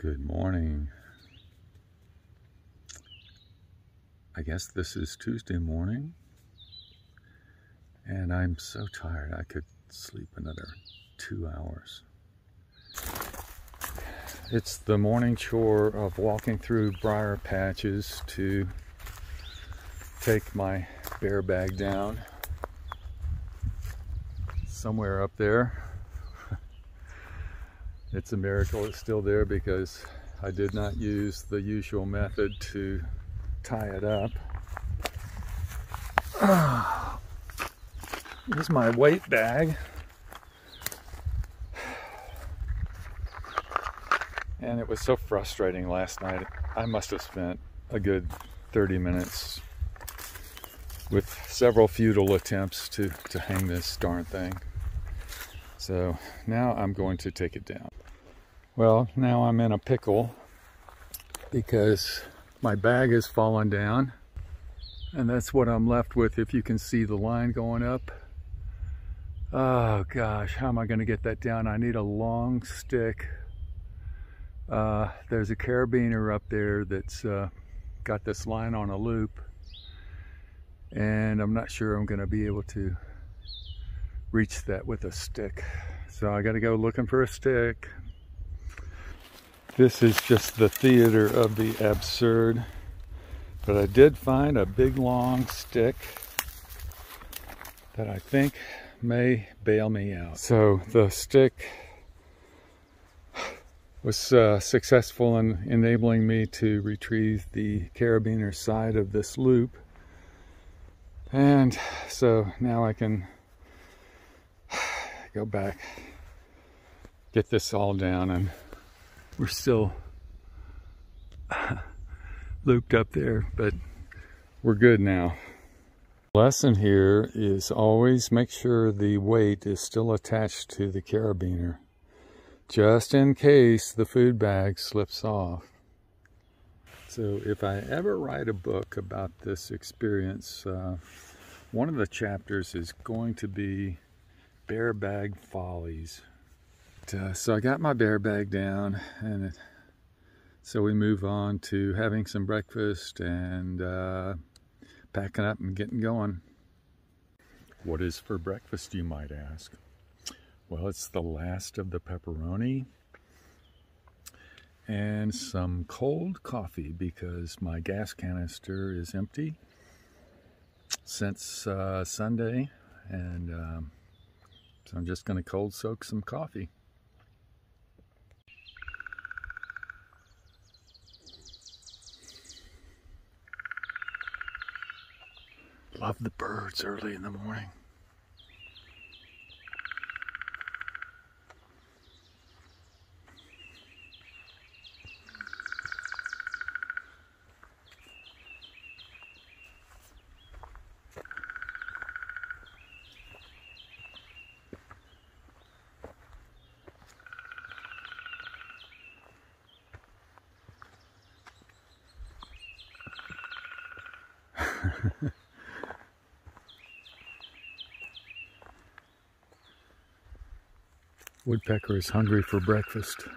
Good morning. I guess this is Tuesday morning, and I'm so tired I could sleep another 2 hours. It's the morning chore of walking through briar patches to take my bear bag down somewhere up there. It's a miracle it's still there because I did not use the usual method to tie it up. Here's my weight bag. And it was so frustrating last night. I must have spent a good 30 minutes with several futile attempts to hang this darn thing. So now I'm going to take it down. Well, now I'm in a pickle because my bag has fallen down, and that's what I'm left with. If you can see the line going up. Oh gosh, how am I going to get that down? I need a long stick. There's a carabiner up there that's got this line on a loop, and I'm not sure I'm going to be able to reach that with a stick. So I got to go looking for a stick. This is just the theater of the absurd, but I did find a big long stick that I think may bail me out. So the stick was successful in enabling me to retrieve the carabiner side of this loop, and so now I can go back, get this all down, and we're still looped up there, but we're good now. Lesson here is always make sure the weight is still attached to the carabiner, just in case the food bag slips off. So if I ever write a book about this experience, one of the chapters is going to be bear bag follies. So I got my bear bag down, and so we move on to having some breakfast and packing up and getting going. What is for breakfast, you might ask? Well, it's the last of the pepperoni and some cold coffee because my gas canister is empty since Sunday, and so I'm just going to cold soak some coffee. Love the birds early in the morning. Woodpecker is hungry for breakfast.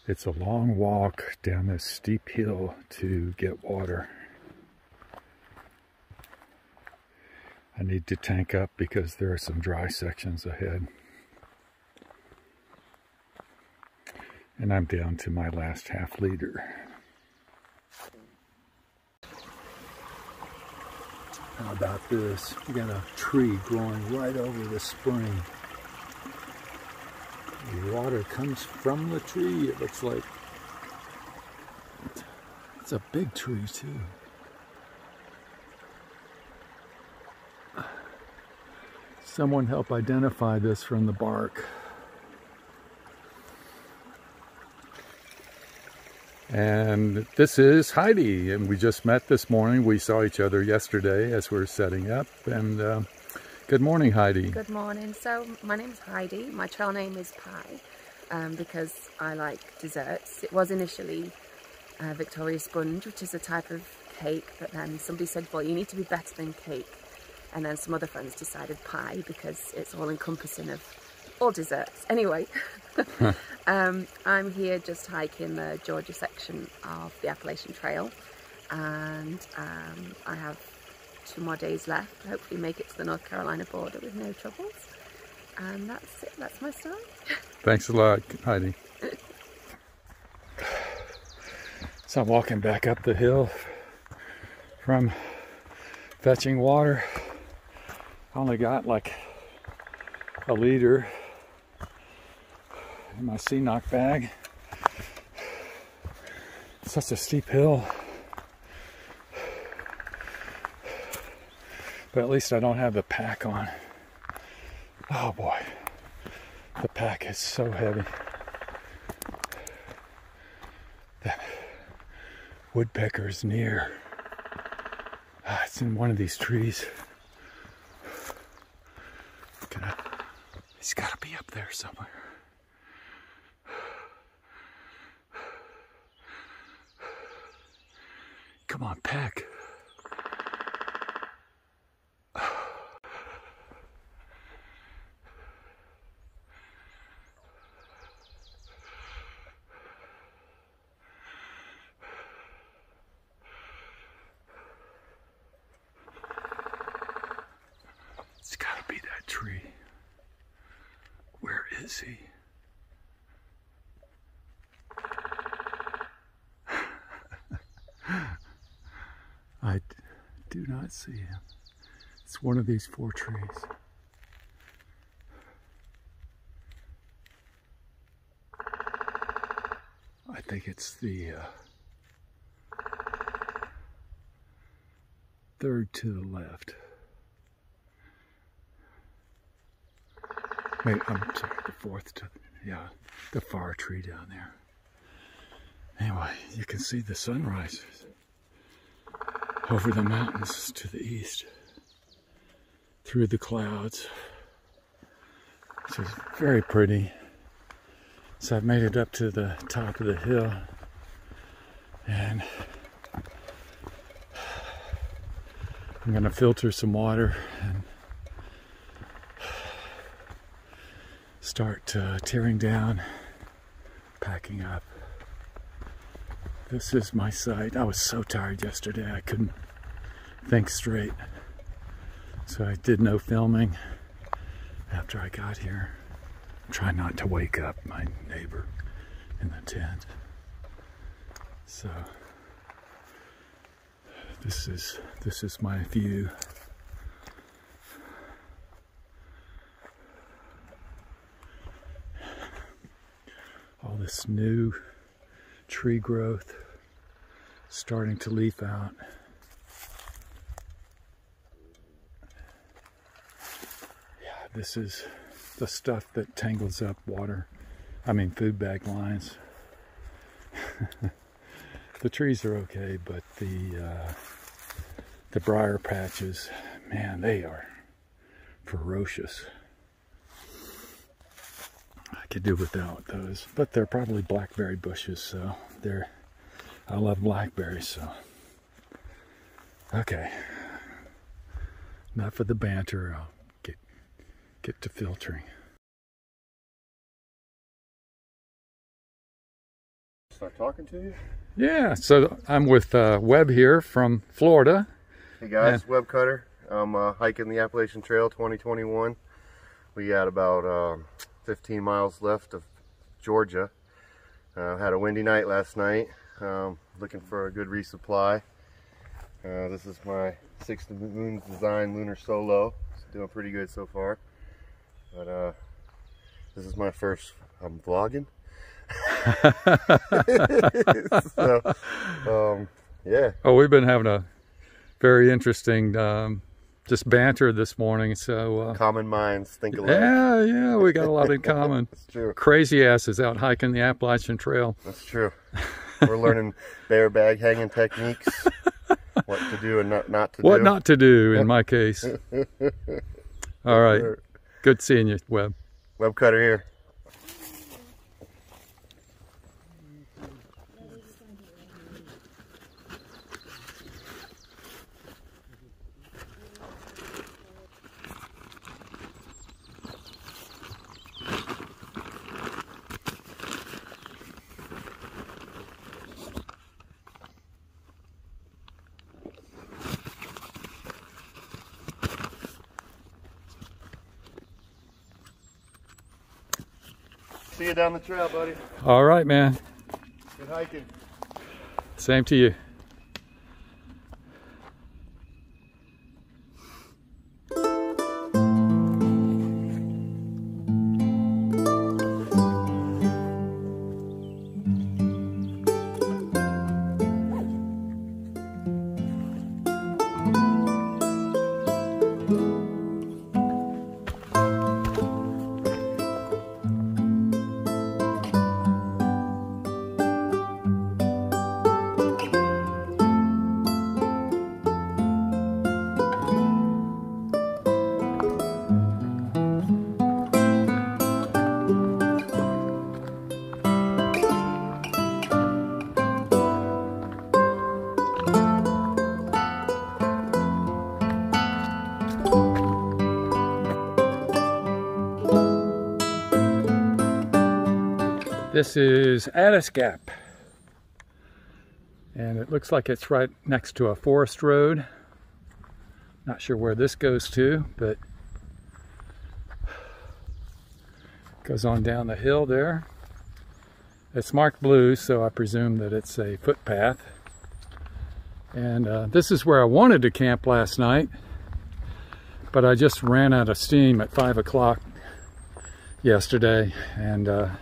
It's a long walk down this steep hill to get water. I need to tank up because there are some dry sections ahead. And I'm down to my last half liter. How about this? We got a tree growing right over the spring. The water comes from the tree, it looks like. It's a big tree too. Someone help identify this from the bark. And this is Heidi, and we just met this morning. We saw each other yesterday as we were setting up, and Good morning, Heidi. Good morning. So my name's Heidi. My trail name is Pie because I like desserts. It was initially Victoria Sponge, which is a type of cake, but then somebody said, well, you need to be better than cake. And then some other friends decided pie because it's all encompassing of all desserts. Anyway, I'm here just hiking the Georgia section of the Appalachian Trail, and I have 2 more days left. Hopefully make it to the North Carolina border with no troubles. And that's it. That's my story. Thanks a lot, Heidi. So I'm walking back up the hill from fetching water. I only got like a liter in my sea-knock bag. It's such a steep hill. But at least I don't have the pack on. Oh boy, the pack is so heavy. That woodpecker is near. It's in one of these trees. He's got to be up there somewhere. Come on, peck. It's got to be that tree. Where is he? I do not see him. It's one of these 4 trees. I think it's the third to the left. Maybe, I'm sorry, the 4th to, yeah, the far tree down there. Anyway, you can see the sunrise over the mountains to the east, through the clouds. So it's very pretty. So I've made it up to the top of the hill, and I'm going to filter some water and start tearing down, packing up. This is my site. I was so tired yesterday I couldn't think straight. So I did no filming after I got here. Try not to wake up my neighbor in the tent. So this is my view. All this new tree growth starting to leaf out. Yeah, this is the stuff that tangles up food bag lines. The trees are okay, but the briar patches, man, they are ferocious. I could do without those, but they're probably blackberry bushes, so I love blackberries, so. Okay, enough of the banter. I'll get to filtering. Start talking to you? Yeah, so I'm with Webb here from Florida. Hey guys, Webb Cutter. I'm hiking the Appalachian Trail 2021. We got about 15 miles left of Georgia. Had a windy night last night. Looking for a good resupply. This is my 6th Moon Design Lunar Solo. It's doing pretty good so far. But this is my first, I'm vlogging. So, yeah. Oh, we've been having a very interesting just banter this morning. So common minds think alike. Yeah, we got a lot in common. That's true. Crazy asses out hiking the Appalachian Trail. That's true. We're learning bear bag hanging techniques, what to do and not to do. What not to do in my case. All right. Good seeing you, Webb. Web cutter here. See you down the trail, buddy. All right, man. Good hiking. Same to you. This is Addis Gap, and it looks like it's right next to a forest road. Not sure where this goes to, but it goes on down the hill there. It's marked blue, so I presume that it's a footpath. And this is where I wanted to camp last night, but I just ran out of steam at 5 o'clock yesterday, and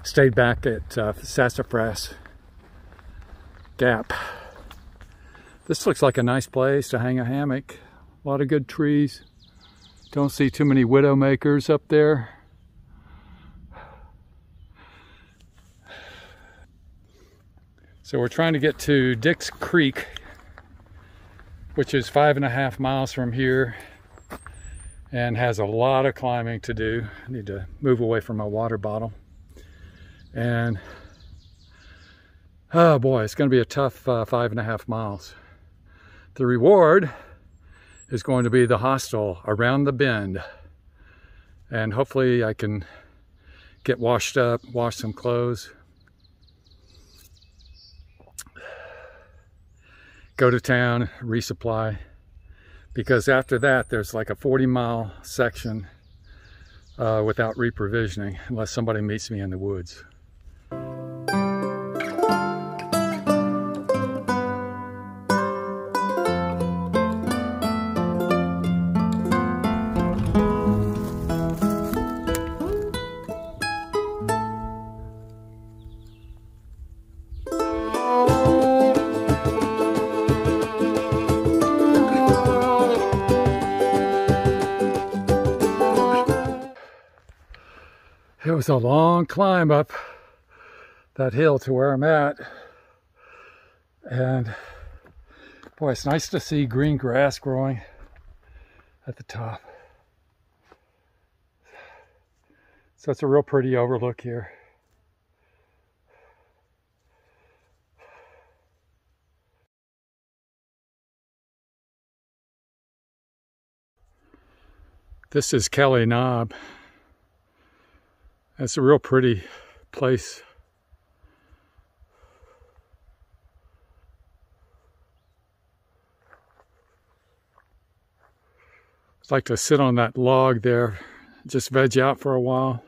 stayed back at Sassafras Gap. This looks like a nice place to hang a hammock. A lot of good trees. Don't see too many widowmakers up there. So we're trying to get to Dick's Creek, which is 5.5 miles from here and has a lot of climbing to do. I need to move away from my water bottle. And oh boy, it's going to be a tough 5.5 miles. The reward is going to be the Hostel Around the Bend, and hopefully I can get washed up, wash some clothes, go to town, resupply, because after that there's like a 40-mile section without reprovisioning unless somebody meets me in the woods. It was a long climb up that hill to where I'm at, and boy, it's nice to see green grass growing at the top. So it's a real pretty overlook here. This is Kelly Knob. It's a real pretty place. I'd like to sit on that log there, just veg out for a while.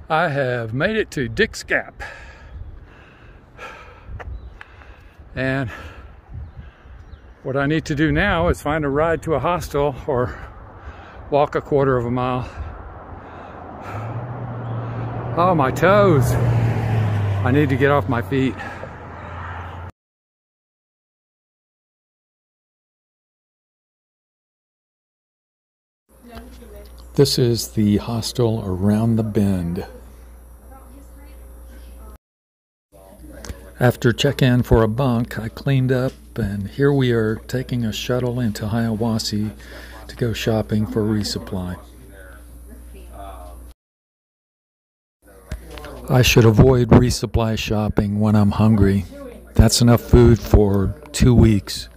I have made it to Dick's Gap. And what I need to do now is find a ride to a hostel or walk a quarter of a mile. Oh, my toes. I need to get off my feet. This is the Hostel Around the Bend. After check-in for a bunk, I cleaned up, and here we are taking a shuttle into Hiawassee to go shopping for resupply. I should avoid resupply shopping when I'm hungry. That's enough food for 2 weeks.